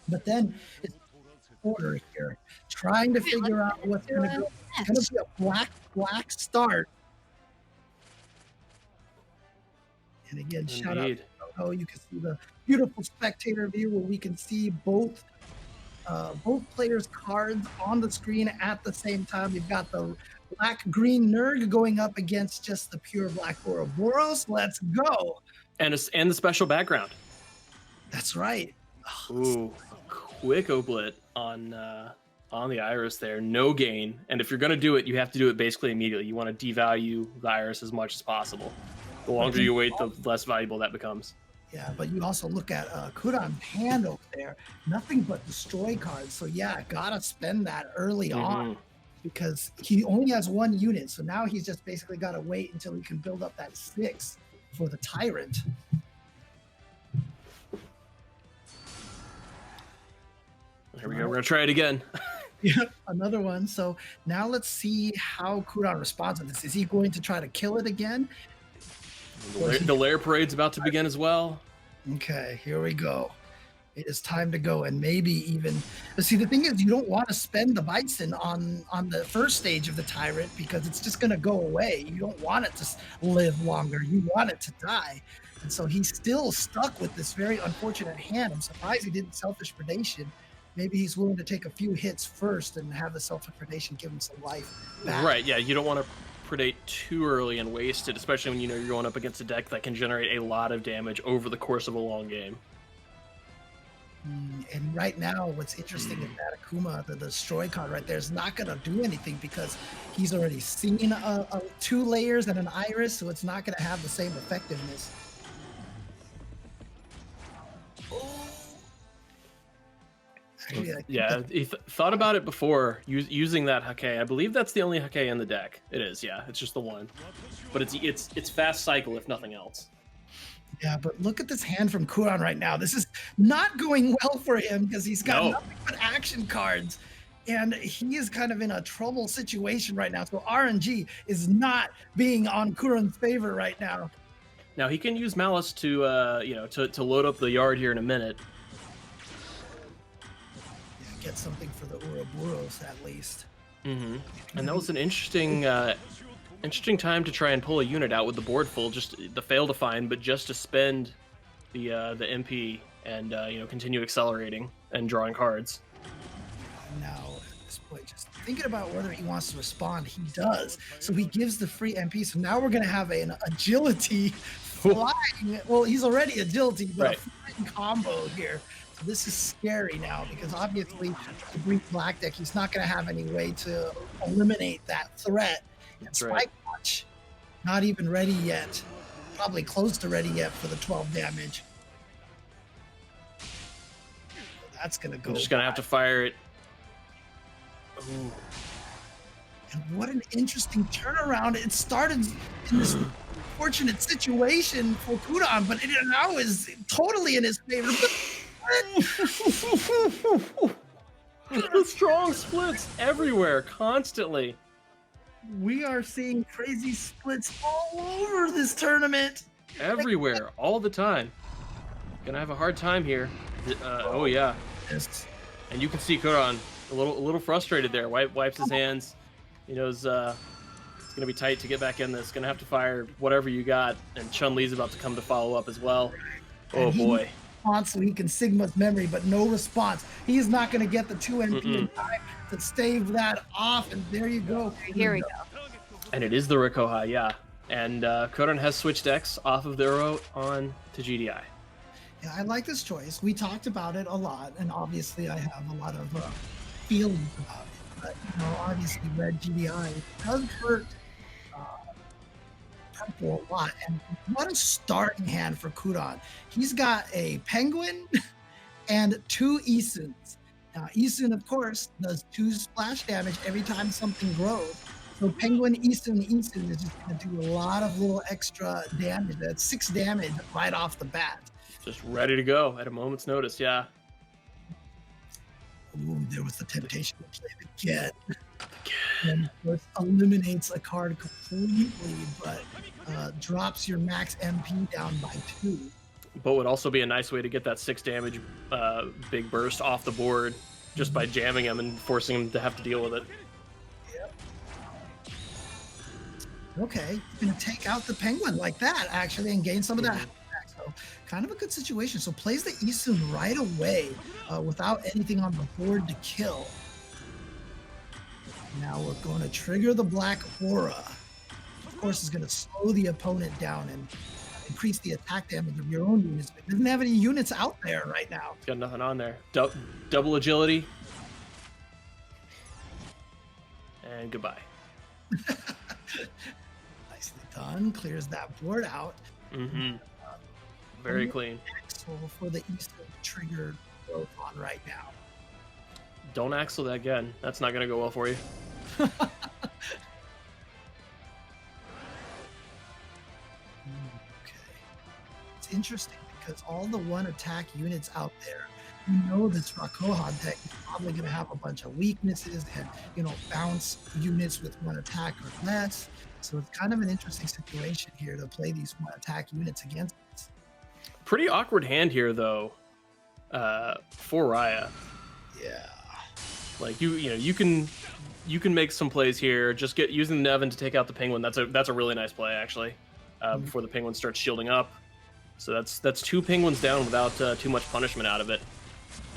But then it's order here, trying to Wait, let's figure get out what's into going to go. It's going match. to be a black start. And again, shout out Indeed. to Soho. You can see the beautiful spectator view where we can see both players' cards on the screen at the same time. You've got the black-green Nurg going up against just the pure black Ouroboros. Let's go. And the special background. That's right. Ooh, quick oblit on the Iris there. No gain. And if you're going to do it, you have to do it basically immediately. You want to devalue the Iris as much as possible. The longer you wait, the less valuable that becomes. Yeah, but you also look at Kuran's hand over there. Nothing but destroy cards. So yeah, gotta spend that early on because he only has one unit. So now he's just basically got to wait until he can build up that 6 for the Tyrant. Here we go. We're going to try it again. Yep, another one. So now let's see how Kuran responds to this. Is he going to try to kill it again? The lair parade's about to begin as well. Okay, here we go. It is time to go, and maybe even. But see, the thing is, you don't want to spend the Bison on the first stage of the Tyrant because it's just going to go away. You don't want it to live longer. You want it to die, and so he's still stuck with this very unfortunate hand. I'm surprised he didn't Selfish Predation. Maybe he's willing to take a few hits first and have the Selfish Predation give him some life back. Right? Yeah, you don't want to predate too early and waste it, especially when you know you're going up against a deck that can generate a lot of damage over the course of a long game. And right now, what's interesting is that Akuma, the destroy card right there, is not going to do anything because he's already seen 2 layers and an Iris, so it's not going to have the same effectiveness. Actually, yeah, he thought about it before using that Hake. I believe that's the only Hake in the deck. It is, yeah. It's just the one, but it's fast cycle if nothing else. Yeah, but look at this hand from Kuran right now. This is not going well for him because he's got nothing but action cards. And he is kind of in a trouble situation right now. So RNG is not being on Kuran's favor right now. Now he can use Malice to to load up the yard here in a minute. Yeah, get something for the Ouroboros at least. And that was an interesting time to try and pull a unit out with the board full, just the fail to find, but just to spend the MP and continue accelerating and drawing cards. Now at this point, just thinking about whether he wants to respond, he does. So he gives the free MP. So now we're gonna have an agility flying. Well, he's already agility, but a flying combo here. So this is scary now because obviously the Greek Black deck, he's not gonna have any way to eliminate that threat. And Spike Watch, not even ready yet. Probably close to ready yet for the 12 damage. That's gonna go. I'm just gonna have to fire it. Ooh. And what an interesting turnaround. It started in this fortunate situation for Kuran, but it now is totally in his favor. The strong splits everywhere, constantly. We are seeing crazy splits all over this tournament. Everywhere, all the time. Gonna have a hard time here. Oh yeah. Yes. And you can see Kuran a little frustrated there. Wipes his hands. He knows it's gonna be tight to get back in this. Gonna have to fire whatever you got. And Chun-Li's about to come to follow up as well. Oh boy. So he can Sigma's memory, but no response. He is not going to get the 2 MP in time to stave that off. And there you go. Here we go. And it is the Rikoha, yeah. And Kuran has switched decks off of the Uro on to GDI. Yeah, I like this choice. We talked about it a lot, and obviously I have a lot of feelings about it. But obviously red GDI does hurt purple a lot. And what a starting hand for Kuran. He's got a Penguin and 2 Isuns. Now, Isun, of course, does 2 splash damage every time something grows. So Penguin, Isun is just going to do a lot of little extra damage. That's 6 damage right off the bat. Just ready to go at a moment's notice, yeah. Ooh, there was the temptation to play again. And of course, eliminates a card completely, but drops your max MP down by 2. but would also be a nice way to get that 6 damage big burst off the board just by jamming him and forcing him to have to deal with it. Okay, gonna take out the penguin like that actually and gain some of that. So kind of a good situation. So plays the Isun right away without anything on the board to kill. Now we're going to trigger the black aura. Of course, is going to slow the opponent down and increase the attack damage of your own units. But it doesn't have any units out there right now. Got nothing on there. Double agility. And goodbye. Nicely done. Clears that board out. Mm-hmm. Very clean. Axle for the Eastern trigger growth on right now. Don't axle that again. That's not going to go well for you. Okay. It's interesting because all the one attack units out there, you know this Rakoha deck is probably going to have a bunch of weaknesses and, you know, bounce units with one attack or less. So it's kind of an interesting situation here to play these one attack units against us. Pretty awkward hand here, though, for Raia. Yeah. Like you can make some plays here. Just using the Nevin to take out the penguin. That's a really nice play actually. Before the penguin starts shielding up. So that's 2 penguins down without too much punishment out of it.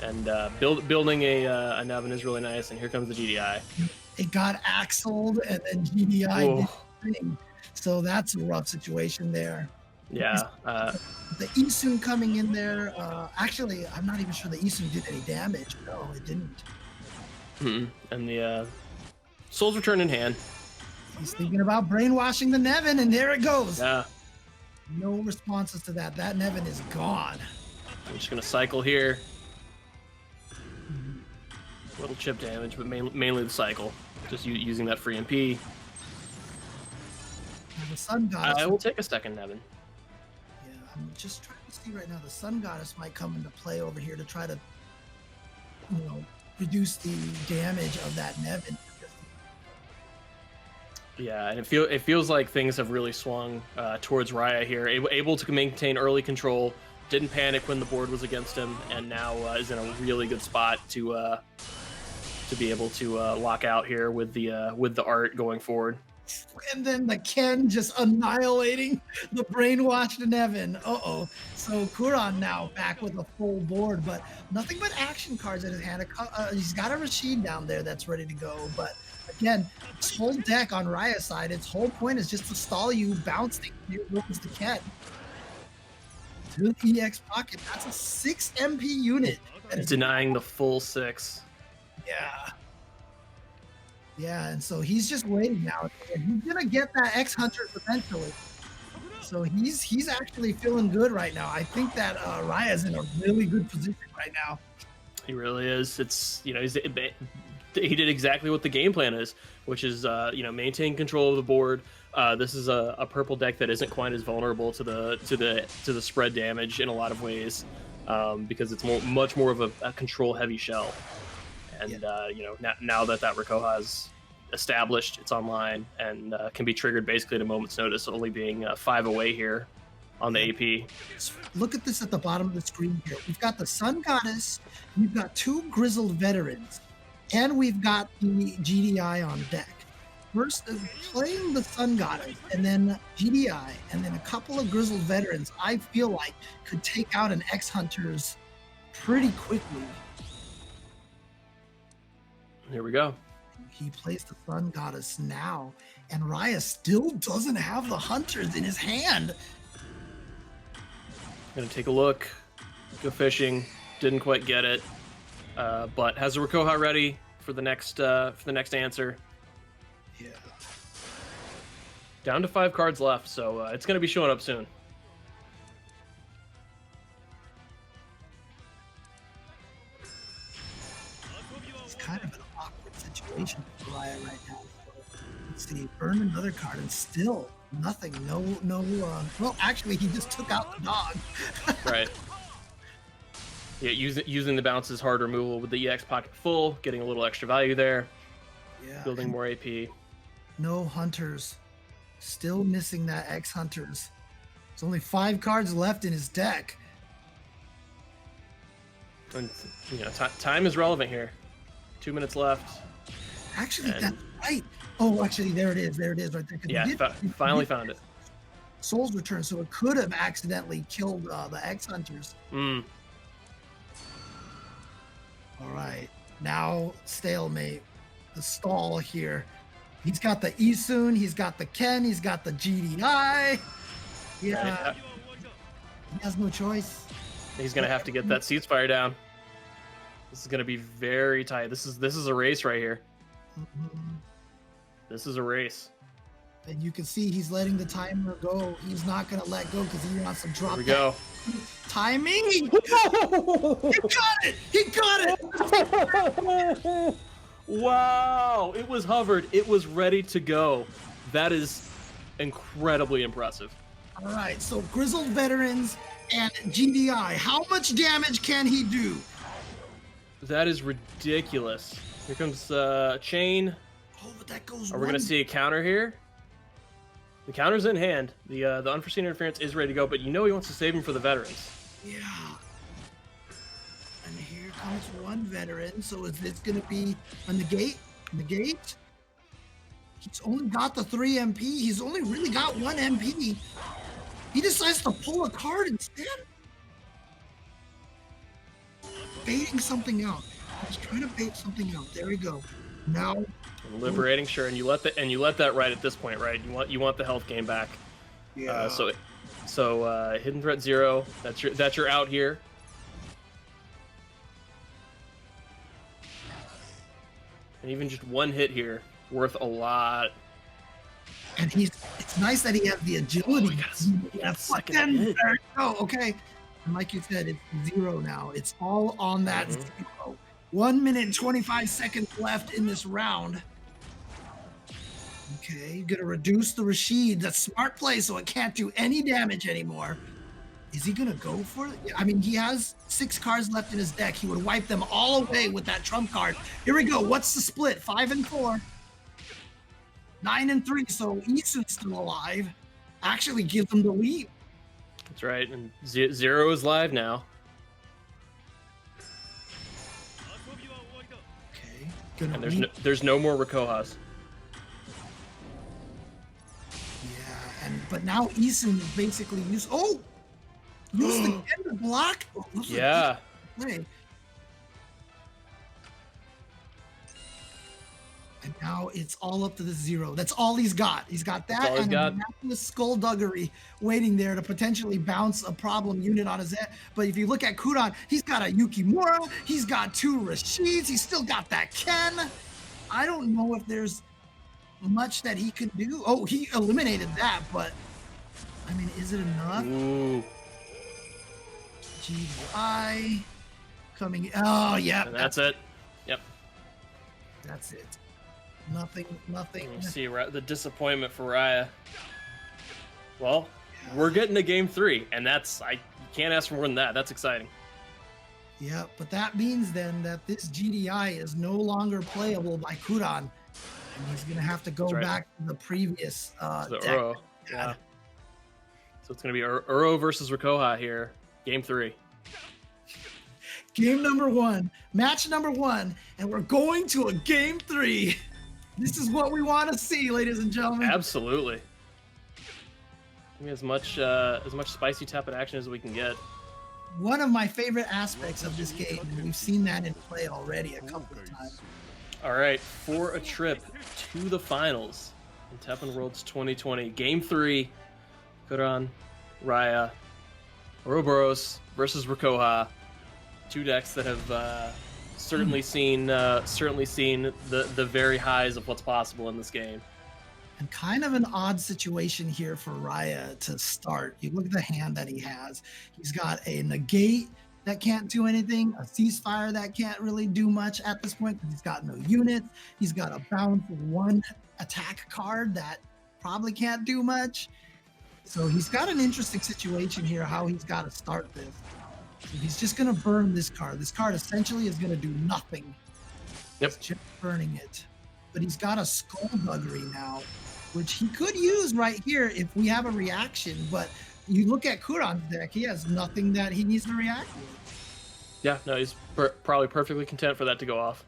And building a Nevin is really nice. And here comes the GDI. It got axled and then GDI did the thing. So that's a rough situation there. Yeah. The Isun coming in there. Actually, I'm not even sure the Isun did any damage. No, it didn't. And the Soul's Return in hand. He's thinking about brainwashing the Nevin, and there it goes. Yeah. No responses to that. That Nevin is gone. I'm just going to cycle here. Little chip damage, but mainly the cycle. Just using that free MP. Now the Sun Goddess. I will take a second Nevin. Yeah, I'm just trying to see right now. The Sun Goddess might come into play over here to try to, you know, reduce the damage of that Nevin. Yeah, and it feels like things have really swung towards Raia here. Able to maintain early control, didn't panic when the board was against him, and now is in a really good spot to be able to lock out here with the art going forward. And then the Ken just annihilating the brainwashed Nevin. Uh-oh. So Kuran now back with a full board, but nothing but action cards in his hand. He's got a Rashid down there that's ready to go. But again, this whole deck on Raia's side, its whole point is just to stall you bouncing towards the Ken. To the EX pocket. That's a 6 MP unit. Denying the full 6. Yeah. Yeah, and so he's just waiting now. He's gonna get that X Hunter eventually. So he's actually feeling good right now. I think that Raia's in a really good position right now. He really is. It's he did exactly what the game plan is, which is maintain control of the board. This is a purple deck that isn't quite as vulnerable to the spread damage in a lot of ways, because it's much more of a control heavy shell. And now that Rakoha is established, it's online and can be triggered basically at a moment's notice, only being 5 away here on the AP. Look at this at the bottom of the screen here. We've got the Sun Goddess, we've got 2 Grizzled Veterans, and we've got the GDI on deck. First, playing the Sun Goddess, and then GDI, and then a couple of Grizzled Veterans, I feel like could take out an X-Hunters pretty quickly. Here we go. He plays the Sun Goddess now, and Raia still doesn't have the Hunters in his hand. Gonna take a look, go fishing. Didn't quite get it, but has the Rakoha ready for the next answer. Yeah. Down to 5 cards left, so it's gonna be showing up soon. It's kind of an awkward situation for Raia right now. Let's see, burn another card and still nothing. No. Well, actually, he just took out the dog. Right. Yeah, using the bounces hard removal with the EX pocket full, getting a little extra value there. Yeah. Building more AP. No Hunters. Still missing that X Hunters. There's only 5 cards left in his deck. And you know, time is relevant here. 2 minutes left. Actually, that's right. Oh, actually, there it is. There it is right there. Yeah, finally found it. Soul's Return, so it could have accidentally killed the X-Hunters. Mm. All right, now stalemate. The stall here. He's got the Isun, he's got the Ken, he's got the GDI. Yeah, Right. he has no choice. He's gonna have to get that ceasefire down. This is gonna be very tight. This is a race right here. This is a race. And you can see he's letting the timer go. He's not gonna let go because he wants to drop. Here we go. Timing. He got it. He got it. Wow! It was hovered. It was ready to go. That is incredibly impressive. All right, so Grizzled Veterans and GDI. How much damage can he do? That is ridiculous. Here comes Chain. Oh, but that goes. Are we gonna see a counter here? The counter's in hand. The unforeseen interference is ready to go, but you know he wants to save him for the veterans. Yeah. And here comes one veteran. So is this gonna be a negate? Negate? He's only got the 3 MP. He's only really got 1 MP. He decides to pull a card instead. Baiting something out. He's trying to bait something out. There we go. Now Liberating, sure, and you let that right at this point, right? You want the health gain back. yeah. So hidden threat 0. That's your out here. And even just one hit here worth a lot. And it's nice that he has the agility. Second hit. There you go. Okay. And like you said, it's 0 now. It's all on that 0. 1 minute and 25 seconds left in this round. Okay, gonna reduce the Rashid. That's smart play, so it can't do any damage anymore. Is he gonna go for it? I mean, he has 6 cards left in his deck. He would wipe them all away with that trump card. Here we go. What's the split? 5 and 4. 9 and 3. So Isu's still alive. Actually gives him the lead. That's right, and 0 is live now. Okay. Gonna And there's no more Rikohas. Yeah, but now Isun basically use the ender block. Oh, Yeah. Play. And now it's all up to the 0. That's all he's got. He's got that all he's and got. a massive skullduggery waiting there to potentially bounce a problem unit on his head. But if you look at Kuran, he's got a Yukimura, he's got 2 Rashids, he's still got that Ken. I don't know if there's much that he could do. Oh, he eliminated that, but I mean, is it enough? Ooh. GDI coming in. Oh, yeah. And that's it. Yep. That's it. Nothing. You see the disappointment for Raia. Well, we're getting to game 3, and you can't ask for more than that. That's exciting. Yeah, but that means then that this GDI is no longer playable by Kuran, and he's gonna have to go back to the previous The deck. Uro. Yeah. So it's gonna be Uro versus Rikoha here, game 3. Game number 1, match number 1, and we're going to a game 3. This is what we want to see, ladies and gentlemen. Absolutely. Give me as much spicy Teppen action as we can get. One of my favorite aspects of this game, and we've seen that in play already a couple of times. All right, for a trip to the finals in Teppen Worlds 2020, Game 3, Kuran, Raia, Ouroboros versus Rikoha. 2 decks that have certainly seen the very highs of what's possible in this game. And kind of an odd situation here for Raia to start. You look at the hand that he has. He's got a negate that can't do anything, a ceasefire that can't really do much at this point because he's got no units. He's got a bounce 1 attack card that probably can't do much. So he's got an interesting situation here how he's got to start this. So he's just going to burn this card. This card essentially is going to do nothing. Yep. He's just burning it. But he's got a skullduggery now, which he could use right here if we have a reaction. But you look at Kuran's deck, he has nothing that he needs to react with. Yeah, no, he's probably perfectly content for that to go off.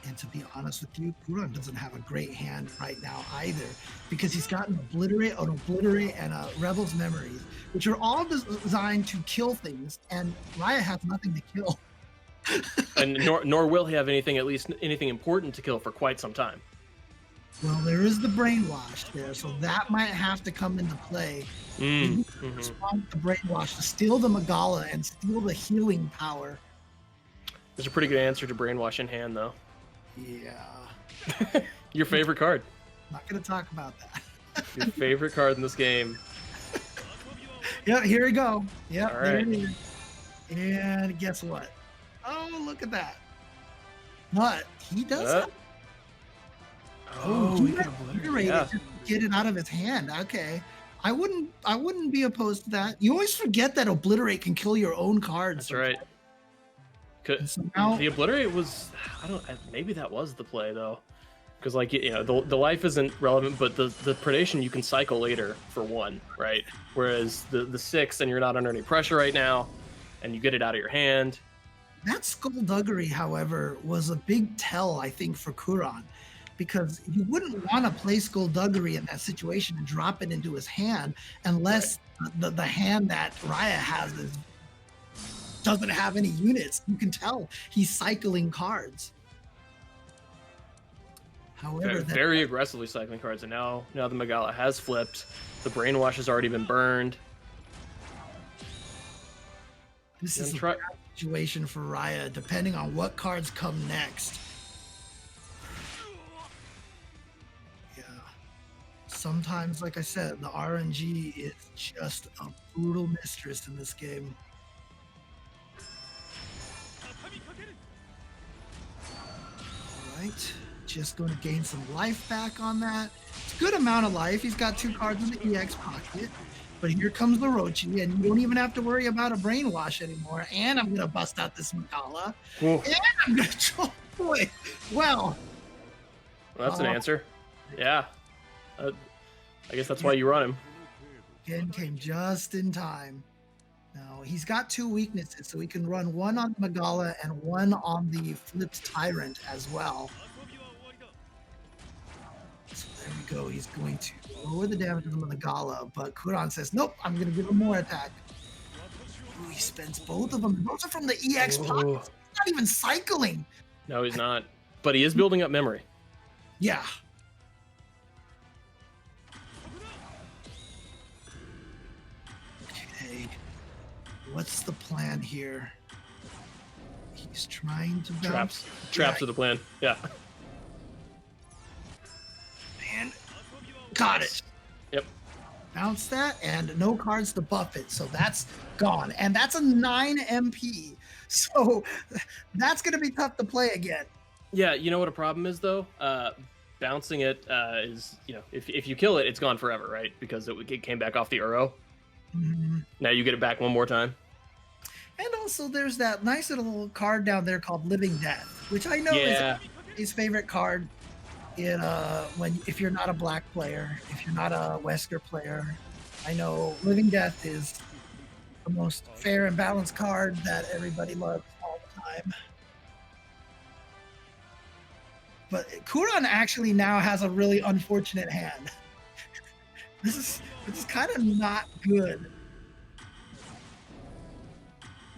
And to be honest with you, Kuran doesn't have a great hand right now either, because he's got an Obliterate, and a Rebel's Memories, which are all designed to kill things, and Raia has nothing to kill. And nor will he have anything, at least anything important to kill for quite some time. Well, there is the Brainwash there, so that might have to come into play. Respond to the Brainwash to steal the Magala and steal the healing power. There's a pretty good answer to Brainwash in hand, though. Yeah. Your favorite card. Not going to talk about that. Your favorite card in this game. Yeah, here we go. Yeah, All there right. it is. And guess what? Oh, look at that. But he does have... Oh, he got obliterated just to get it out of his hand. Okay. I wouldn't be opposed to that. You always forget that Obliterate can kill your own cards. That's right. So now, the Obliterate was, maybe that was the play though, because like the life isn't relevant, but the predation you can cycle later for 1, right? Whereas the 6, and you're not under any pressure right now, and you get it out of your hand. that Skullduggery, however, was a big tell, I think, for Kuran, because you wouldn't want to play Skullduggery in that situation and drop it into his hand unless the hand that Raia has doesn't have any units. You can tell he's cycling cards. However, very aggressively cycling cards, and now the Magala has flipped. The Brainwash has already been burned. This is a bad situation for Raia, depending on what cards come next. Yeah. Sometimes, like I said, the RNG is just a brutal mistress in this game. Alright. Just going to gain some life back on that. It's a good amount of life. He's got 2 cards in the EX pocket. But here comes the Rochi, and you don't even have to worry about a Brainwash anymore. And I'm going to bust out this Magala. Ooh. And I'm going to troll. Boy, well. That's an answer. Yeah. I guess that's why you run him. Again, came just in time. Now, he's got 2 weaknesses, so he can run 1 on the Magala and 1 on the flipped Tyrant as well. So there we go. He's going to lower the damage on the Magala, but Kuran says, nope, I'm going to give him more attack. Ooh, he spends both of them. Those are from the EX pocket. He's not even cycling. No, he's not. But he is building up memory. Yeah. Okay. What's the plan here? He's trying to bounce. Traps are the plan. Yeah. Man, got it. Yep. Bounce that, and no cards to buff it, so that's gone. And that's a 9 MP, so that's going to be tough to play again. Yeah, you know what a problem is though? Bouncing it is, if you kill it, it's gone forever, right? Because it came back off the Uro. Mm-hmm. Now you get it back one more time. And also, there's that nice little card down there called Living Death, which I know is his favorite card. If you're not a black player, if you're not a Wesker player, I know Living Death is the most fair and balanced card that everybody loves all the time. But Kuran actually now has a really unfortunate hand. This is kind of not good,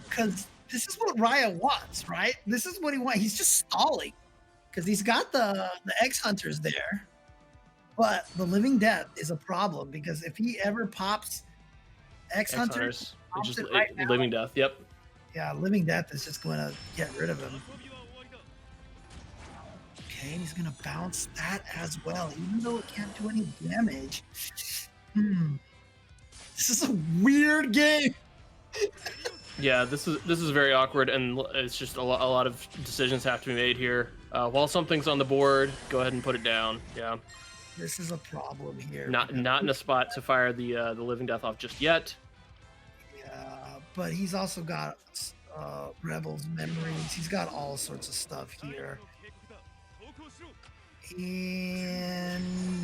because this is what Raia wants, right? This is what he wants. He's just stalling. Because he's got the X-Hunters there, but the Living Death is a problem, because if he ever pops X-Hunters, Living Death, yep. Yeah, Living Death is just going to get rid of him. Okay, and he's going to bounce that as well, even though it can't do any damage. This is a weird game. Yeah, this is very awkward, and it's just a lot of decisions have to be made here. While something's on the board, go ahead and put it down. Yeah. This is a problem here. Not in a spot to fire the Living Death off just yet. Yeah, but he's also got Rebel's Memories. He's got all sorts of stuff here. And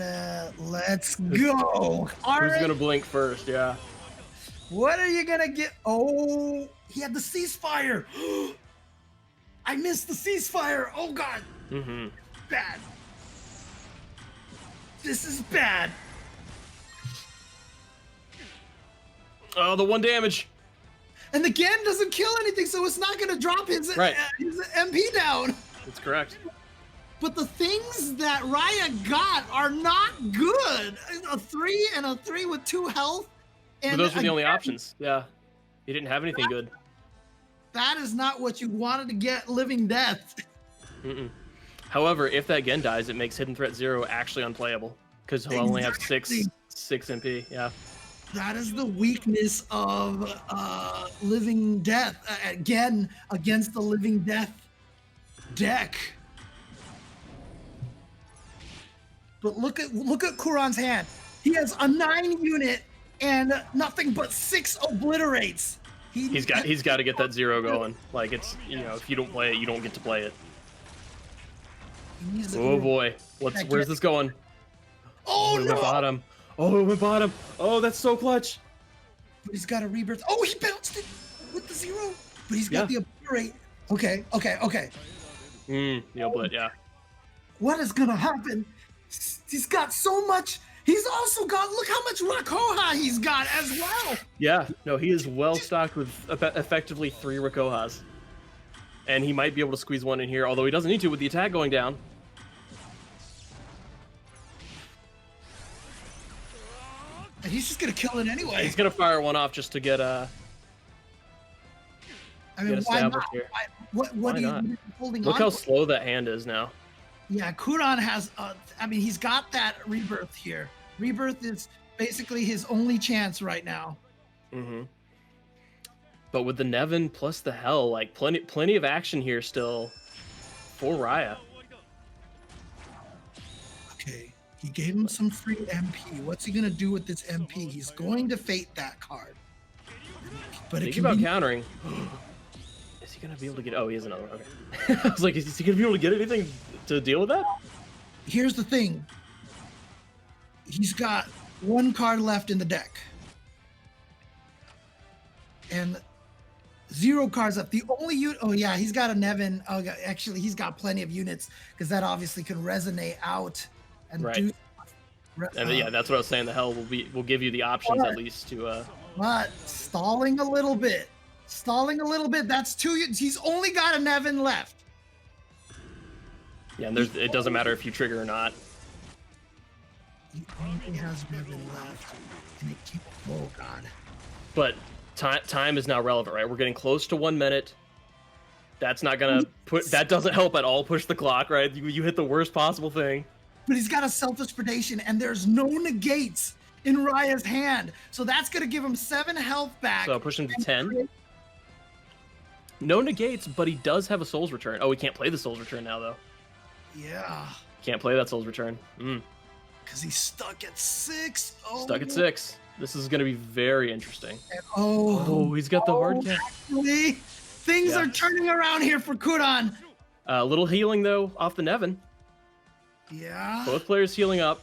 let's go. Who's gonna blink first? Yeah. What are you gonna get? Oh, He had the ceasefire. I missed the ceasefire. Oh God. Mm-hmm. Bad. This is bad. Oh, the 1 damage. And the Gan doesn't kill anything, so it's not going to drop his MP down. That's correct. But the things that Raia got are not good. A 3 and a 3 with 2 health. And but those were the only options. Yeah. He didn't have anything good. That is not what you wanted to get living death. Mm-mm. However, if that Gen dies, it makes Hidden Threat 0 actually unplayable. Because he'll only have 6 MP. Yeah. That is the weakness of living death. Again, against the living death deck. But look at Kuran's hand. He has a 9 unit and nothing but 6 obliterates. He's got to get that 0 going. Like it's, you know, if you don't play it, you don't get to play it. Oh boy, where's this going? Oh no! It went bottom. Oh, it went bottom. Oh, that's so clutch. But he's got a rebirth. Oh, he bounced it with the 0. But he's got the obliterate. Okay. The oblit, yeah. What is gonna happen? He's got so much. He's also got, look how much Rakoha he's got as well. Yeah, no, he is well stocked with effectively 3 Rakohas. And he might be able to squeeze 1 in here, although he doesn't need to with the attack going down. And he's just gonna kill it anyway. He's gonna fire 1 off just to get I mean, why not? here. What are you holding on? Look how slow that hand is now. Yeah, Kuran has, I mean, he's got that rebirth here. Rebirth is basically his only chance right now. Mm-hmm. But with the Nevin plus the Hell, like plenty of action here still for Raia. Okay, he gave him some free MP. What's he gonna do with this MP? He's going to fate that card. But think about countering. Is he gonna be able to get? Oh, he has another one. Okay. I was like, is he gonna be able to get anything to deal with that? Here's the thing. He's got 1 card left in the deck. And 0 cards left. The only unit. Oh yeah, he's got a Nevin. Oh, actually, he's got plenty of units because that obviously can resonate out and do. And yeah, that's what I was saying. The Hell will give you the options at least to. But stalling a little bit. That's 2 units. He's only got a Nevin left. Yeah, and it doesn't matter if you trigger or not. He only has Nevin left, and oh god. But time is now relevant, right? We're getting close to 1 minute. That's not gonna that doesn't help at all push the clock, right? You hit the worst possible thing. But he's got a selfish predation, and there's no negates in Raia's hand, so that's gonna give him 7 health back. So push him to 10. No negates, but he does have a Soul's Return. Oh, we can't play the Soul's Return now though. Yeah. Can't play that Soul's Return. Because he's stuck at 6. Oh. Stuck at 6. This is going to be very interesting. And, he's got the hard cap. Actually, things are turning around here for Kuran. A little healing, though, off the Nevin. Yeah. Both players healing up.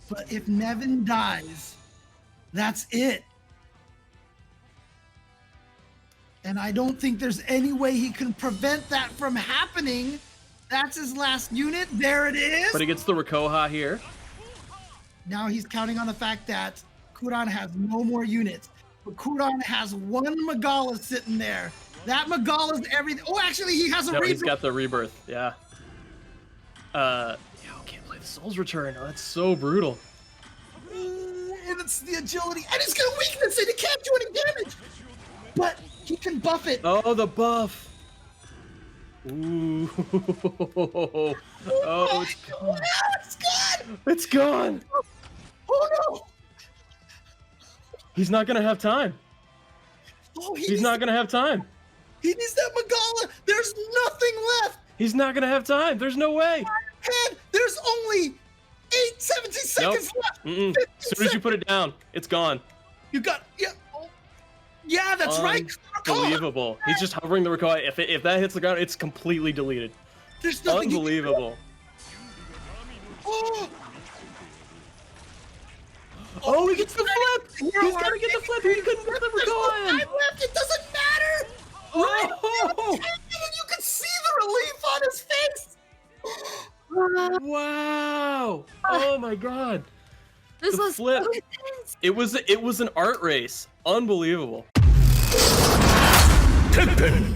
But if Nevin dies, that's it. And I don't think there's any way he can prevent that from happening. That's his last unit. There it is. But he gets the Rakoha here. Now he's counting on the fact that Kuran has no more units. But Kuran has 1 Magala sitting there. That Magala's everything. Oh, actually, he has a rebirth. He's got the rebirth. Yeah. Can't play the Soul's Return. Oh, that's so brutal. And it's the agility. And he's got weakness and he can't do any damage. But he can buff it. Oh, the buff. Ooh. Oh, it's gone. It's gone. It's gone. Oh no. He's not gonna have time. Oh, he's not gonna have time. He needs that Magala. There's nothing left. He's not gonna have time. There's no way. And there's only 17 seconds left. As soon as you put it down, it's gone. You got yeah, that's right. Unbelievable. He's just hovering the Rakoha. If that hits the ground, it's completely deleted. There's nothing. Unbelievable. Oh, he gets the flip! Hero He's gonna arc. get the flip! He couldn't get the There's no Recoil! time left. It doesn't matter. Right? Oh! And you can see the relief on his face. Wow! Oh my god! This The was flip. so intense. It was an art race. Unbelievable. Teppen.